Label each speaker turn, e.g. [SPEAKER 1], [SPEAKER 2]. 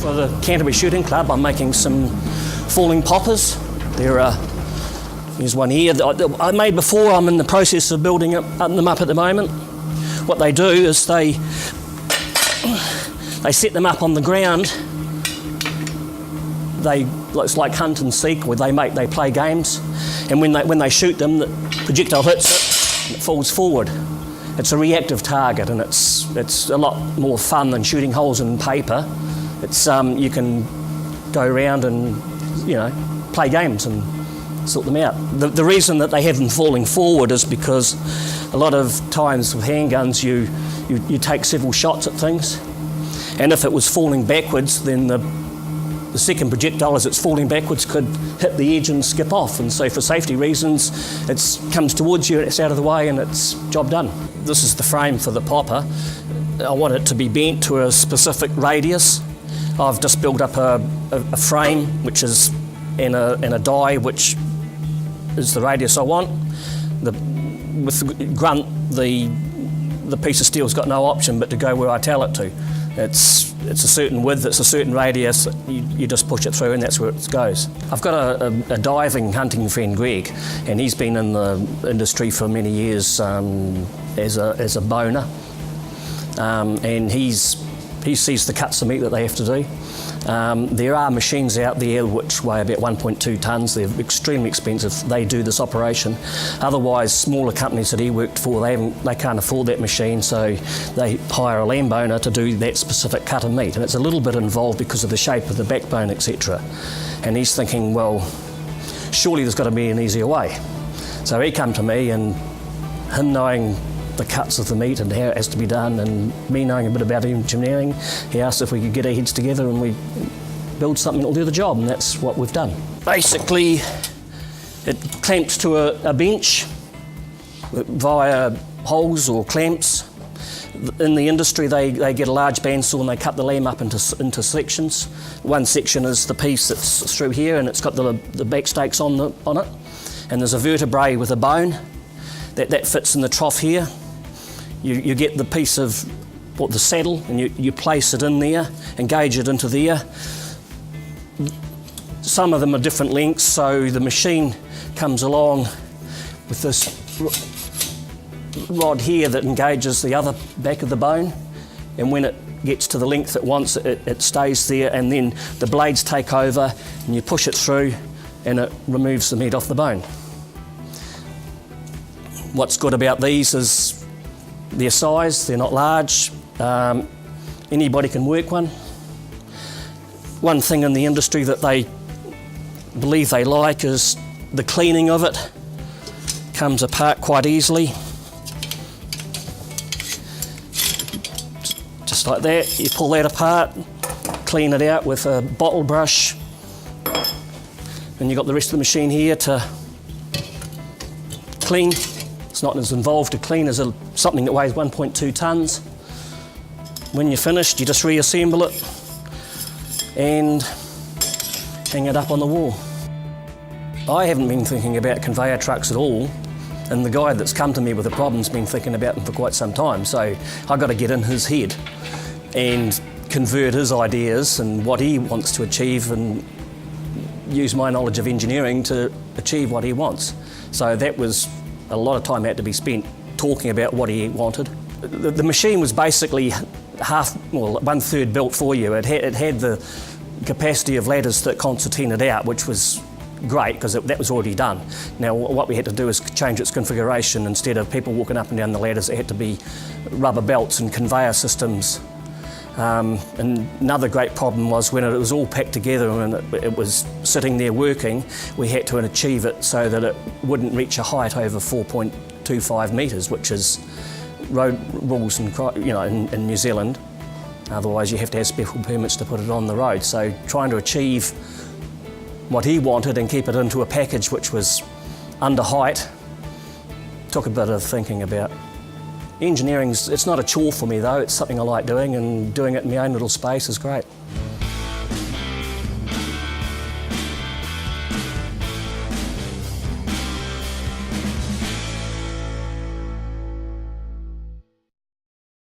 [SPEAKER 1] For the Canterbury Shooting Club, I'm making some falling poppers. Here's one here that I made before. I'm in the process of building them up at the moment. What they do is they set them up on the ground. It's like hunt and seek, where they play games, and when they shoot them, the projectile hits it and it falls forward. It's a reactive target, and it's a lot more fun than shooting holes in paper. It's you can go around and play games and sort them out. The reason that they have them falling forward is because a lot of times with handguns you take several shots at things, and if it was falling backwards, then the second projectile as it's falling backwards could hit the edge and skip off, and so for safety reasons it comes towards you, it's out of the way, and it's job done. This is the frame for the popper. I want it to be bent to a specific radius. I've just built up a frame which is in a die which is the radius I want. With the grunt, the piece of steel's got no option but to go where I tell it to. It's a certain width, it's a certain radius, you just push it through and that's where it goes. I've got a diving hunting friend, Greg, and he's been in the industry for many years as a boner, and he sees the cuts of meat that they have to do. There are machines out there which weigh about 1.2 tonnes. They're extremely expensive. They do this operation. Otherwise, smaller companies that he worked for, they can't afford that machine, so they hire a lamb boner to do that specific cut of meat. And it's a little bit involved because of the shape of the backbone, etc. And he's thinking, well, surely there's got to be an easier way. So he come to me, and him knowing the cuts of the meat and how it has to be done, and me knowing a bit about engineering, he asked if we could get our heads together and we build something that'll do the job, and that's what we've done. Basically, it clamps to a bench via holes or clamps. In the industry, they get a large bandsaw and they cut the lamb up into sections. One section is the piece that's through here, and it's got the back stakes on it, and there's a vertebrae with a bone that fits in the trough here. You get the piece of the saddle, and you place it in there, engage it into there. Some of them are different lengths, so the machine comes along with this rod here that engages the other back of the bone, and when it gets to the length it wants, it stays there, and then the blades take over and you push it through and it removes the meat off the bone. What's good about these is their size, they're not large, anybody can work one. One thing in the industry that they believe they like is the cleaning of it. Comes apart quite easily. Just like that, you pull that apart, clean it out with a bottle brush, and you've got the rest of the machine here to clean. It's not as involved to clean as something that weighs 1.2 tonnes. When you're finished, you just reassemble it and hang it up on the wall. I haven't been thinking about conveyor trucks at all, and the guy that's come to me with the problem's been thinking about them for quite some time, so I've got to get in his head and convert his ideas and what he wants to achieve and use my knowledge of engineering to achieve what he wants. So that was a lot of time had to be spent talking about what he wanted. The machine was basically one-third built for you. It had the capacity of ladders that concertinaed out, which was great because that was already done. Now what we had to do is change its configuration. Instead of people walking up and down the ladders, it had to be rubber belts and conveyor systems. And another great problem was when it was all packed together and it was sitting there working, we had to achieve it so that it wouldn't reach a height over 4.25 metres, which is road rules in New Zealand. Otherwise you have to have special permits to put it on the road. So trying to achieve what he wanted and keep it into a package which was under height took a bit of thinking about. Engineering's, it's not a chore for me though, it's something I like doing, and doing it in my own little space is great.